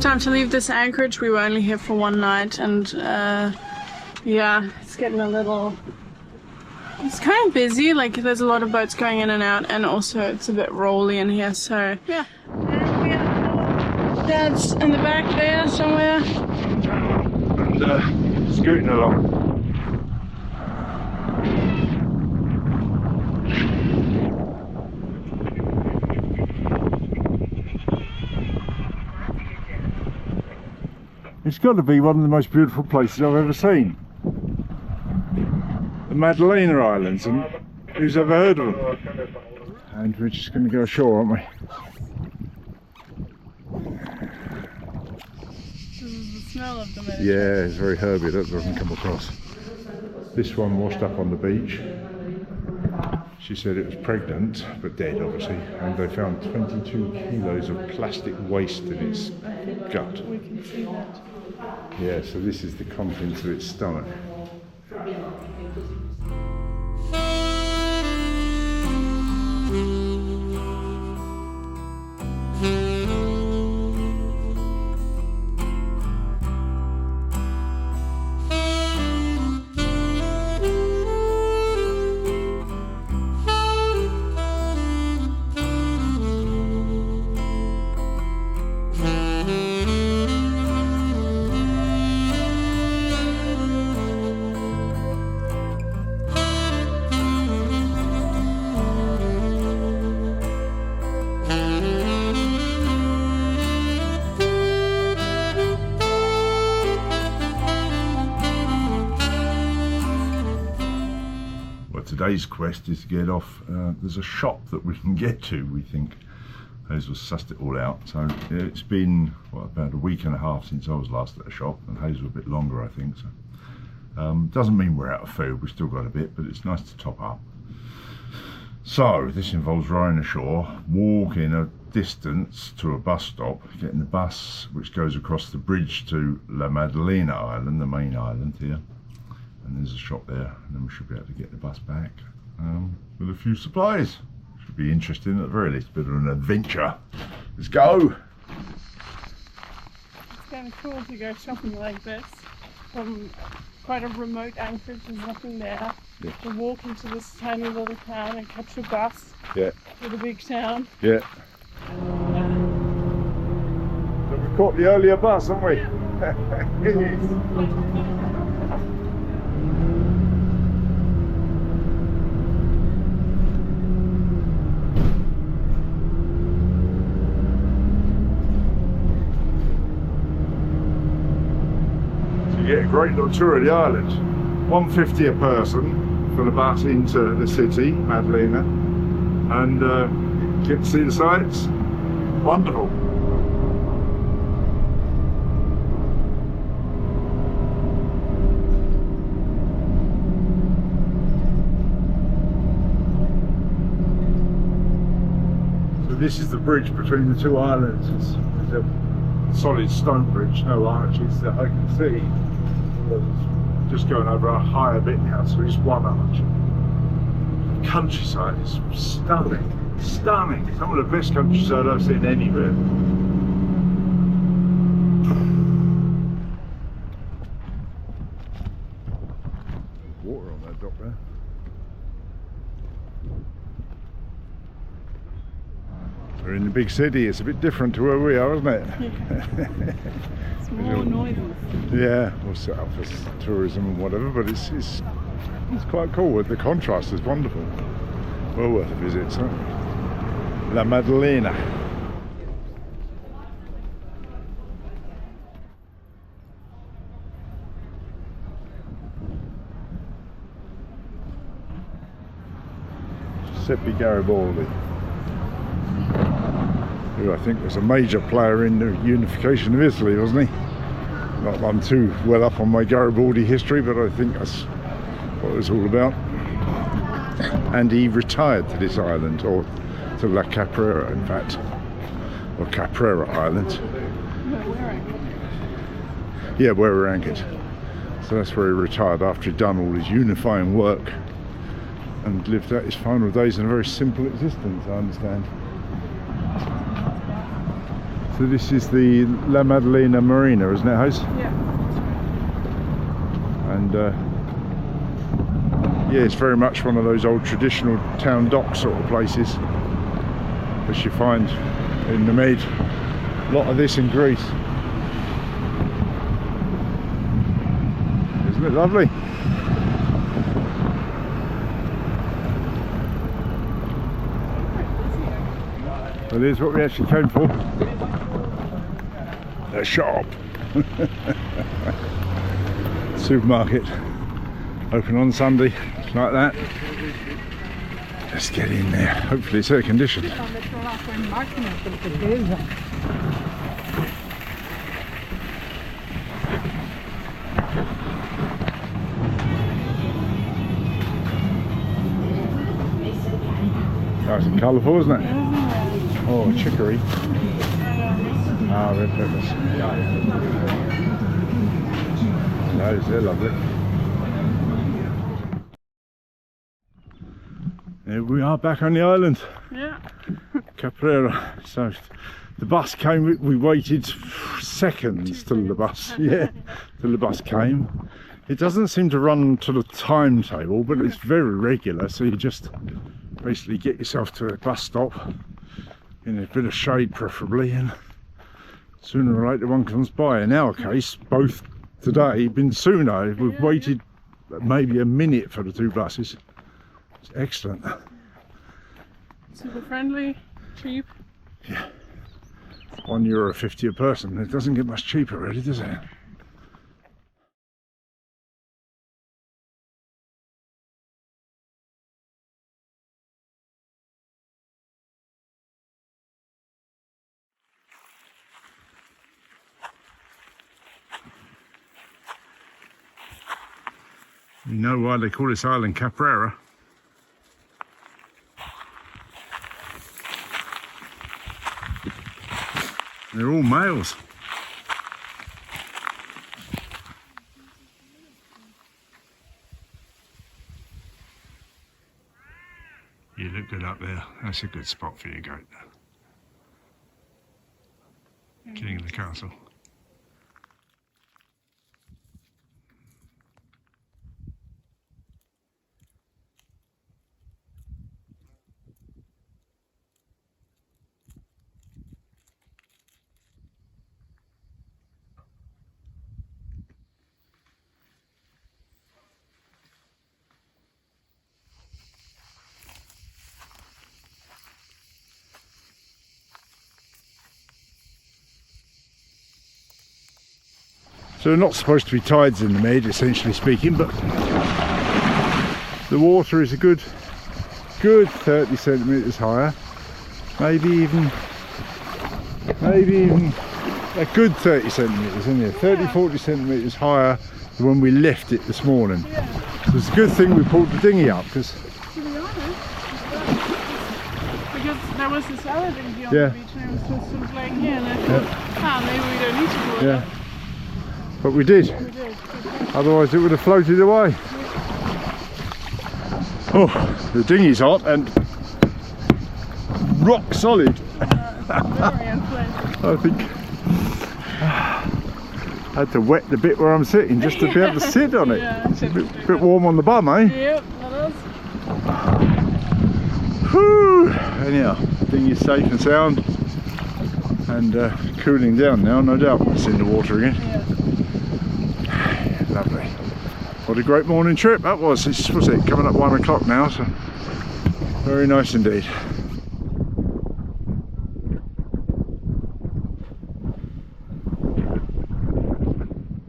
Time to leave this anchorage. We were only here for one night, and yeah, it's getting a little, it's kind of busy, like there's a lot of boats going in and out, and also it's a bit rolly in here, so yeah. Dad's in the back there somewhere. And scooting along. It's got to be one of the most beautiful places I've ever seen. The Madalena Islands, and who's ever heard of them? And we're just going to go ashore, aren't we? This is the smell of the Mediterranean. Yeah, it's very herby, that doesn't come across. This one washed up on the beach. She said it was pregnant, but dead obviously, and they found 22 kilos of plastic waste in its gut. We can see that. Yeah, so this is the contents of its stomach. Today's quest is to get off. There's a shop that we can get to, we think. Hazel sussed it all out. So it's been about a week and a half since I was last at a shop, and Hazel a bit longer, I think. So doesn't mean we're out of food, we've still got a bit, but it's nice to top up. So this involves rowing ashore, walking a distance to a bus stop, getting the bus which goes across the bridge to La Madalena Island, the main island here. And there's a shop there, and then we should be able to get the bus back with a few supplies. Should be interesting at the very least, a bit of an adventure. Let's go! It's kind of cool to go shopping like this from quite a remote anchorage. There's nothing there. Yeah. To walk into this tiny little town and catch a bus Yeah. to the big town. Yeah. So we've caught the earlier bus, haven't we? You get a great little tour of the island. $1.50 a person for the bus into the city, Madalena, and get to see the sights. Wonderful. So this is the bridge between the two islands. It's a solid stone bridge, no arches that I can see. Just going over a higher bit now, so it's one arch. The countryside is stunning, stunning. Some of the best countryside I've seen anywhere. There's water on that dock there. We're in the big city. It's a bit different to where we are, isn't it? Yeah. It's more noises. Yeah, we'll set up for tourism and whatever, but it's quite cool. The contrast is wonderful. Well worth a visit, so. La Madalena. Giuseppe Garibaldi, who I think was a major player in the unification of Italy, wasn't he? Not that I'm too well up on my Garibaldi history, but I think that's what it's all about. And he retired to this island, or to La Caprera in fact, or Caprera Island. Where are you? Yeah, where we're anchored. So that's where he retired after he'd done all his unifying work and lived out his final days in a very simple existence, I understand. So this is the La Maddalena Marina, isn't it, Hazel? Yeah. And yeah, it's very much one of those old traditional town dock sort of places, as you find in the Med. A lot of this in Greece. Isn't it lovely? Well, here's what we actually came for. The shop. Supermarket. Open on Sunday, like that. Let's get in there. Hopefully it's air conditioned. Nice and colourful, isn't it? Oh, chicory. Ah, red peppers. Those, they're lovely. Here we are back on the island. Yeah. Caprera. So the bus came, we waited seconds till the bus, yeah, till the bus came. It doesn't seem to run to the timetable, but it's very regular, so you just basically get yourself to a bus stop in a bit of shade preferably, and sooner or later one comes by. In our case, both today been sooner. We've waited maybe a minute for the two buses. It's excellent. Super friendly, cheap. Yeah. €1.50 a person. It doesn't get much cheaper really, does it? You know why they call this island Caprera? They're all males. You look good up there. That's a good spot for your goat. King of the castle. So there are not supposed to be tides in the Med, essentially speaking, but the water is a good 30 centimetres higher, maybe even a good 30 centimetres, isn't it? 30-40 centimetres higher than when we left it this morning. Yeah. So it's a good thing we pulled the dinghy up, because To be honest, because there was this other dinghy on Yeah. the beach and it was just sort of laying here, and I thought, maybe we don't need to pull it yeah. up. But we did. We did. Otherwise it would have floated away. Oh, the dinghy's hot and rock solid. Very unpleasant. I think I had to wet the bit where I'm sitting just to be able to sit on it. Yeah, It's a bit warm on the bum, eh? Yep, that is. Whew. Anyhow, dinghy's safe and sound and cooling down now, no doubt. It's in the water again. Yeah. Lovely. What a great morning trip that was. It's, what's it, coming up 1 o'clock now, so very nice indeed.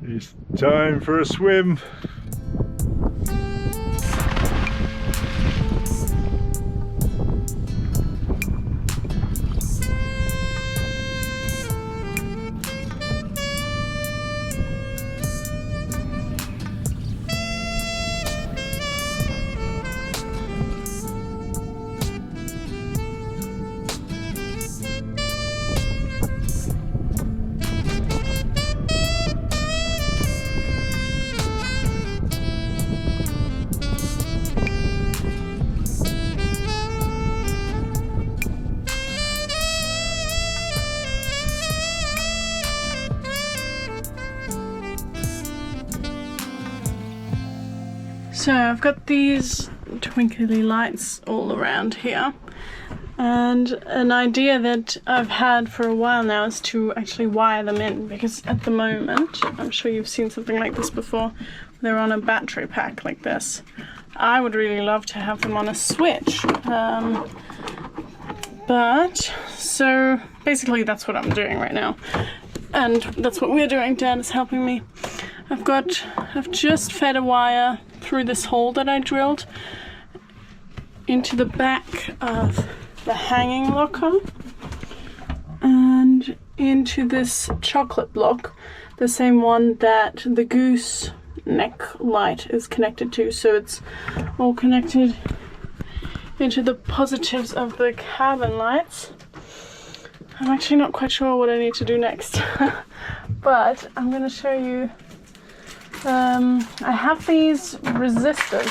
It's time for a swim. So I've got these twinkly lights all around here, and an idea that I've had for a while now is to actually wire them in, because at the moment, I'm sure you've seen something like this before, they're on a battery pack like this. I would really love to have them on a switch, but so basically that's what I'm doing right now, and that's what we're doing. Dad is helping me. I've just fed a wire through this hole that I drilled into the back of the hanging locker and into this chocolate block, the same one that the goose neck light is connected to. So it's all connected into the positives of the cabin lights. I'm actually not quite sure what I need to do next, but I'm going to show you. I have these resistors.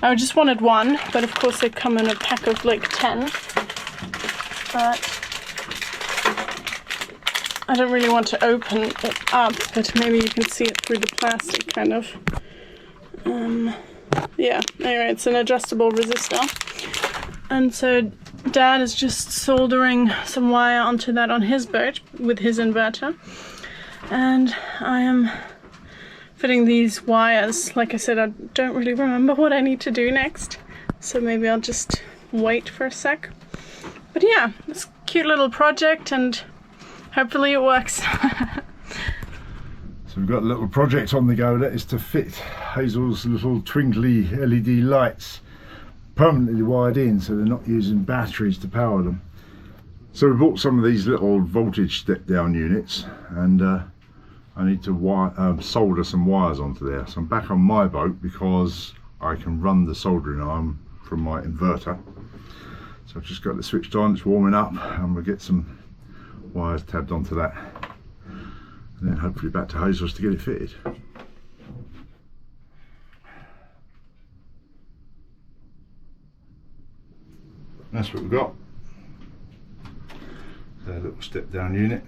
I just wanted one, but of course they come in a pack of like 10. But I don't really want to open it up, but maybe you can see it through the plastic kind of. Yeah, anyway, it's an adjustable resistor. And so Dad is just soldering some wire onto that on his boat with his inverter. And I am fitting these wires. Like I said, I don't really remember what I need to do next, so maybe I'll just wait for a sec. But yeah, it's a cute little project and hopefully it works. So we've got a little project on the go. That is to fit Hazel's little twinkly LED lights permanently wired in, so they're not using batteries to power them. So we bought some of these little voltage step down units, and I need to solder some wires onto there. So I'm back on my boat because I can run the soldering iron from my inverter. So I've just got it switched on, it's warming up, and we'll get some wires tabbed onto that. And then hopefully back to Hazel's to get it fitted. That's what we've got. A little step down unit.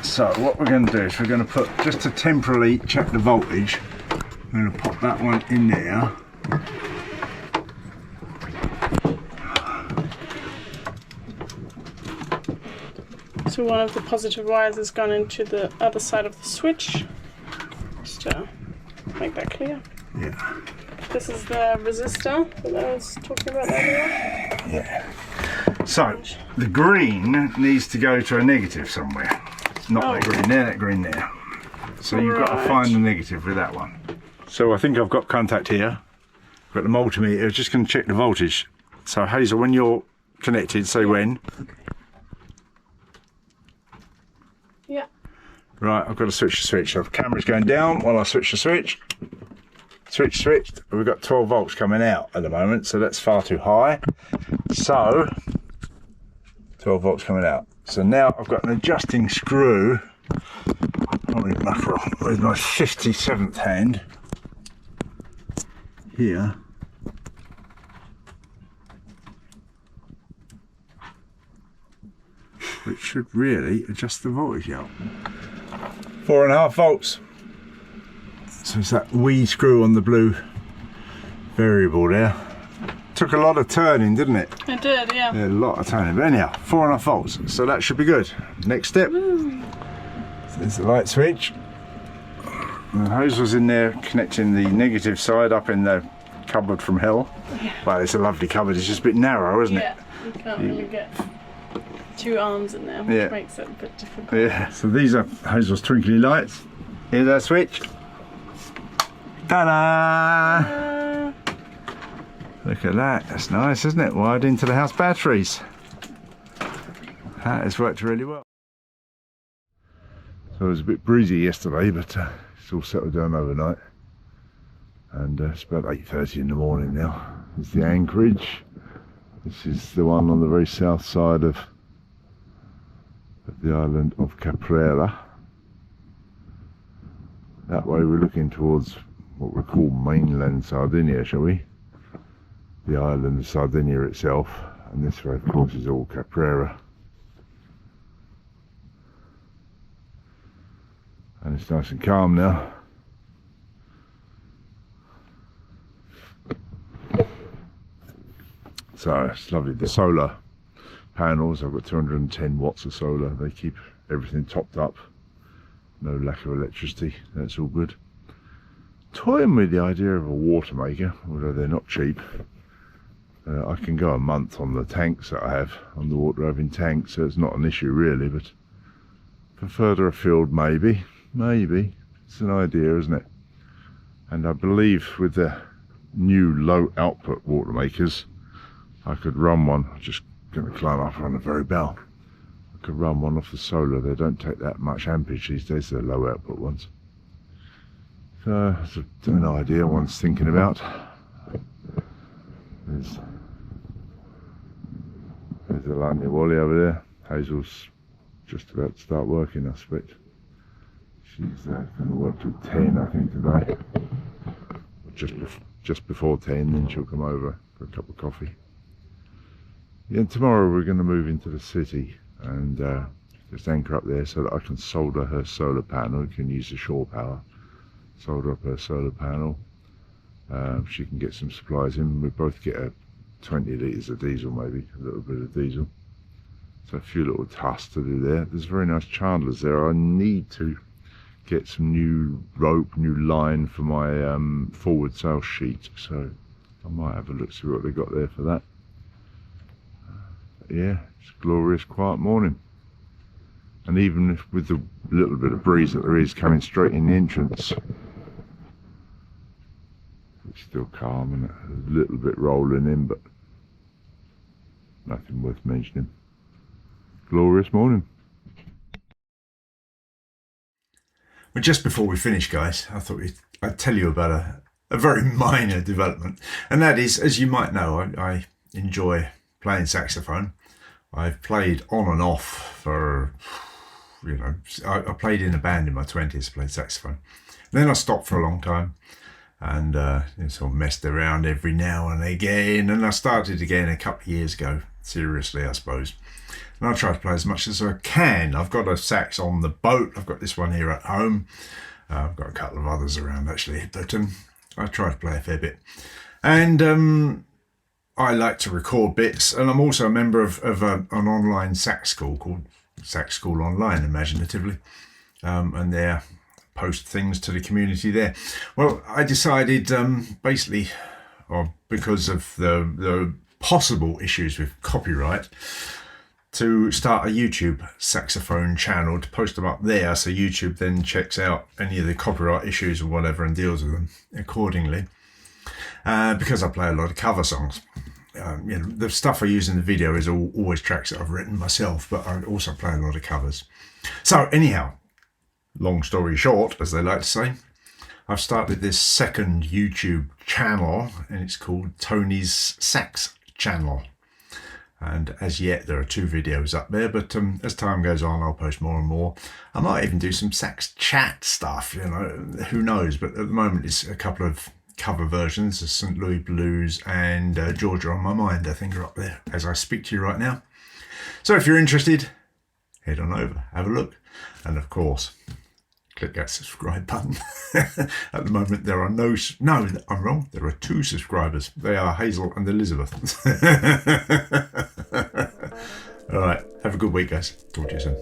So what we're going to do is we're going to put, just to temporarily check the voltage, I'm going to pop that one in there. So one of the positive wires has gone into the other side of the switch, just to make that clear. Yeah. This is the resistor that I was talking about earlier. Yeah. So the green needs to go to a negative somewhere. Not that green there, that green there. So you've got to find the negative with that one. So I think I've got contact here. I've got the multimeter, it's just going to check the voltage. So Hazel, when you're connected, say when. Yeah. Right, I've got to switch the switch. So the camera's going down while I switch the switch. Switched. We've got 12 volts coming out at the moment, so that's far too high. So 12 volts coming out. So now I've got an adjusting screw with my 57th hand here. Which should really adjust the voltage out. 4.5 volts. So it's that wee screw on the blue variable there. Took a lot of turning, didn't it? It did, yeah. Yeah, a lot of turning. But anyhow, 4.5 volts. So that should be good. Next step. So there's the light switch. And Hazel's in there connecting the negative side up in the cupboard from hell. Yeah. Well, it's a lovely cupboard. It's just a bit narrow, isn't it? Yeah, you can't really get 2 arms in there, which makes it a bit difficult. Yeah. So these are Hazel's twinkly lights. Here's our switch. Ta-da! Look at that, that's nice, isn't it? Wired into the house batteries. That has worked really well. So it was a bit breezy yesterday, but it's all settled down overnight. And it's about 8:30 in the morning now. It's the Anchorage. This is the one on the very south side of the island of Caprera. That way we're looking towards what we call mainland Sardinia, shall we? The island of Sardinia itself, and this way of course is all Caprera. And it's nice and calm now. So it's lovely. The solar panels, I've got 210 watts of solar. They keep everything topped up. No lack of electricity. That's all good. Toying with the idea of a water maker, although they're not cheap. I can go a month on the tanks that I have, on the water having tanks, so it's not an issue really, but for further afield maybe. It's an idea, isn't it? And I believe with the new low output water makers, I could run one. I'm just going to climb up on the very bell. I could run one off the solar. They don't take that much ampage these days, they're low output ones. So it's an idea one's thinking about. There's Alanya Wally over there. Hazel's just about to start working, I expect. She's going to work till 10, I think, today. Just before 10, then she'll come over for a cup of coffee. Yeah, and tomorrow we're going to move into the city and just anchor up there so that I can solder her solar panel. You can use the shore power. Solder up her solar panel. She can get some supplies in. We both get 20 litres of diesel, maybe a little bit of diesel. So a few little tasks to do there. There's very nice chandlers there. I need to get some new rope, new line for my forward sail sheet. So I might have a look, see what they got there for that. Yeah, it's a glorious quiet morning. And even if with the little bit of breeze that there is coming straight in the entrance, it's still calm and a little bit rolling in, but nothing worth mentioning. Glorious morning. Well, just before we finish, guys, I thought I'd tell you about a very minor development, and that is, as you might know, I enjoy playing saxophone. I've played on and off for, you know, I played in a band in my 20s, played saxophone. And then I stopped for a long time and sort of messed around every now and again. And I started again a couple of years ago, seriously, I suppose. And I try to play as much as I can. I've got a sax on the boat. I've got this one here at home. I've got a couple of others around actually, but I try to play a fair bit. And I like to record bits, and I'm also a member of an online sax school called Sax School Online, imaginatively, and they post things to the community there. Well, I decided basically, because of the possible issues with copyright, to start a YouTube saxophone channel to post them up there, so YouTube then checks out any of the copyright issues or whatever and deals with them accordingly. Because I play a lot of cover songs. You know, the stuff I use in the video is always tracks that I've written myself, but I also play a lot of covers. So anyhow, long story short, as they like to say, I've started this second YouTube channel, and it's called Tony's Sax Channel. And as yet, there are 2 videos up there, but as time goes on, I'll post more and more. I might even do some sax chat stuff, you know, who knows, but at the moment it's a couple of cover versions of St. Louis Blues and Georgia on My Mind, I think, are up there as I speak to you right now. So if you're interested, head on over, have a look, and of course, click that subscribe button. At the moment, there are no, I'm wrong, there are 2 subscribers. They are Hazel and Elizabeth. All right, have a good week, guys. Talk to you soon.